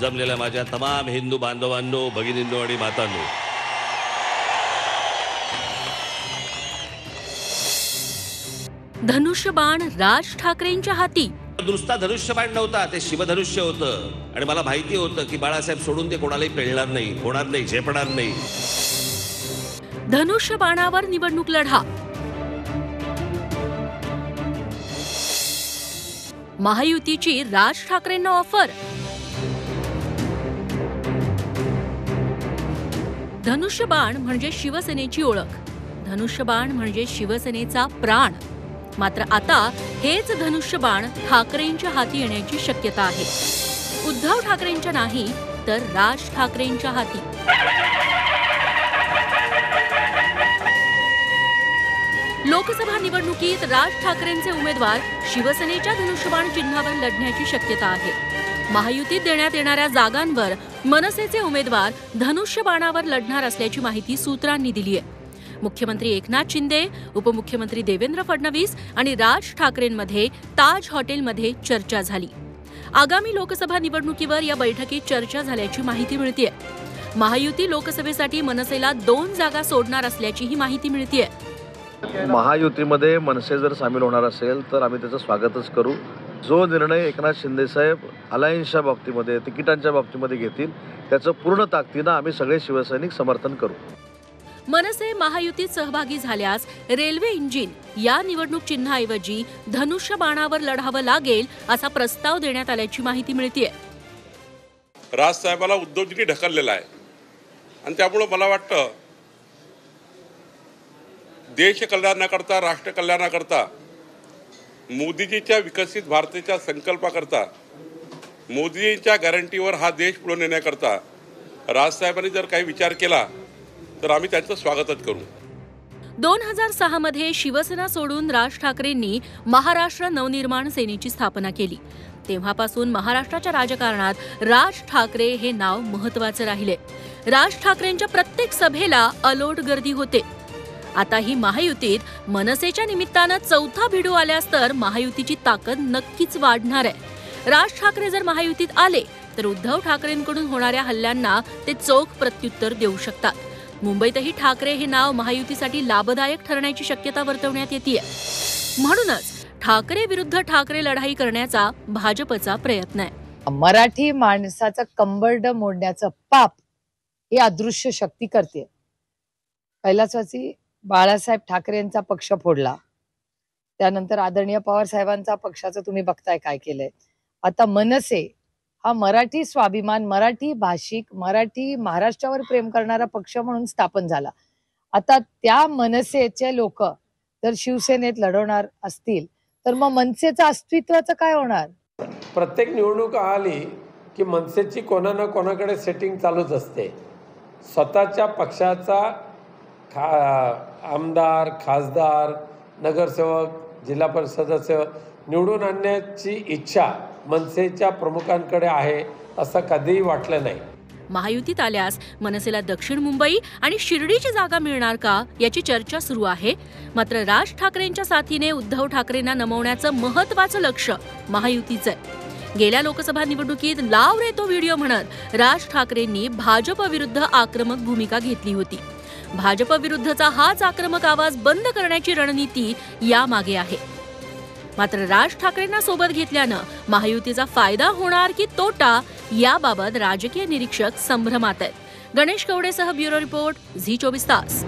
जमलेल्या माझ्या तमाम हिंदू बांधवांनो, भगिनींनो आणि मातांनो, धनुष्यबाण राज ठाकरेंच्या हाती. नुसता धनुष्यबाण नव्हता, ते शिवधनुष्य होतं. आणि मला माहिती होतं की बाळासाहेब सोडून ते कोणालाही पेलणार नाही, होणार नाही, झेपणार नाही. धनुष्यबाणावर निवडणूक लढा. महायुतीची राज ठाकरेंना ऑफर. धनुष्यबाण म्हणजे शिवसेनेची ओळख. धनुष्यबाण म्हणजे शिवसेनेचा प्राण. मात्र आता हेच धनुष्यबाण ठाकरेंच्या हाती येण्याची शक्यता आहे. उद्धव ठाकरेंच्या नाही तर राज ठाकरेंच्या हाती. लोकसभा निवडणुकीत राज ठाकरेंचे उमेदवार शिवसेनेच्या धनुष्यबाण चिन्हावर लढण्याची शक्यता आहे. महायुतीत देण्यात येणाऱ्या जागांवर मनसेचे उमेदवार धनुष्यबाणावर लढणार असल्याची माहिती सूत्रांनी दिली आहे. मुख्यमंत्री एकनाथ शिंदे, उपमुख्यमंत्री देवेंद्र फडणवीस आणि राज ठाकरेंमध्ये ताज हॉटेलमध्ये चर्चा झाली. आगामी लोकसभा निवडणुकीवर या बैठकीत चर्चा झाल्याची माहिती मिळतेय. महायुती लोकसभेसाठी मनसेला 2 जागा सोडणार असल्याचीही माहिती मिळतेय. महायुतीमध्ये मनसे जर सामील होणार असेल तर आम्ही त्याचं स्वागतच करू. जो निर्णय एकनाथ शिंदे साहेब अलायन्सच्या बाबतीमध्ये, तिकिटांच्या बाबतीमध्ये घेतील त्याचं पूर्ण ताकदीनं आम्ही सगळे शिवसैनिक समर्थन करू. मनसे महायुतीत सहभागी झाल्यास रेल्वे इंजिन या निवडणूक चिन्हाऐवजी धनुष्यबाणावर लढावं लागेल असा प्रस्ताव देण्यात आल्याची माहिती मिळतेय. राजसाहेबाला उद्धवजींनी ढकललेला आहे आणि त्यामुळे मला वाटतं देश कल्याणाकरता, राष्ट्र कल्याणाकरता, मोदीजीच्या विकसित भारताच्या संकल्पाकरता, मोदीजींच्या गॅरंटीवर हा देश पुढे नेण्याकरता राजसाहेबांनी जर काही विचार केला तर आम्ही त्यांचं स्वागतच करू. 2006 मध्ये शिवसेना सोडून राज ठाकरेंनी महाराष्ट्र नवनिर्माण सेनेची स्थापना केली. तेव्हापासून महाराष्ट्राच्या राजकारणात राज ठाकरे हे नाव महत्त्वाचे राहिले. राज ठाकरेंच्या प्रत्येक सभेला अलोट गर्दी होते. आता ही महायुतीत मनसेच्या निमित्तानं 4था भिडू आल्यास तर महायुतीची ताकद नक्कीच वाढणार आहे. राज ठाकरे जर महायुतीत आले तर उद्धव ठाकरेंकडून होणाऱ्या हल्ल्यांना ते चोख प्रत्युत्तर देऊ शकतात. मुंबईतही ठाकरे हे नाव महायुतीसाठी लाभदायक ठरण्याची शक्यता वर्तवण्यात येते. म्हणूनच ठाकरे विरुद्ध ठाकरे लढाई करण्याचा भाजपचा प्रयत्न आहे. मराठी माणसाचं कंबरड मोडण्याचं पाप ही अदृश्य शक्ती करते. पहिल्याच वर्षी बाळासाहेब ठाकरे यांचा पक्ष फोडला, त्यानंतर आदरणीय पवार साहेबांचा पक्षाचं तुम्ही बघताय काय केलंय. आता मनसे हा मराठी स्वाभिमान, मराठी भाषिक, मराठी महाराष्ट्रावर प्रेम करणारा पक्ष म्हणून स्थापन झाला. आता त्या मनसेचे लोक जर शिवसेनेत लढवणार असतील तर मग मनसेचं अस्तित्वाचं काय होणार. प्रत्येक निवडणूक आली की मनसेची कोणा ना कोणाकडे सेटिंग चालूच असते. स्वतःच्या पक्षाचा आमदार, खासदार, नगरसेवक, जिल्हा परिषद सदस्य निवडून आणण्याची इच्छा मनसेच्या प्रमुखांकडे आहे असं कधीही वाटलं नाही. महायुतीत आल्यास मनसेला दक्षिण मुंबई आणि शिर्डीची जागा मिळणार का याची चर्चा सुरू आहे. मात्र राज ठाकरेंच्या साथीने उद्धव ठाकरेंना नमवण्याचं महत्त्वाचं लक्ष महायुतीचं आहे. गेल्या लोकसभा निवडणुकीत लाव रे तो व्हिडिओ म्हणत राज ठाकरेंनी भाजप विरुद्ध आक्रमक भूमिका घेतली होती. भाजप विरुद्धचा हाच आक्रमक आवाज बंद करण्याची रणनीती यामागे आहे. मात्र राज ठाकरेंना सोबत घेतल्यानं महायुतीचा फायदा होणार की तोटा याबाबत राजकीय निरीक्षक संभ्रमात आहेत. गणेश कवडेसह ब्युरो रिपोर्ट, झी 24 तास.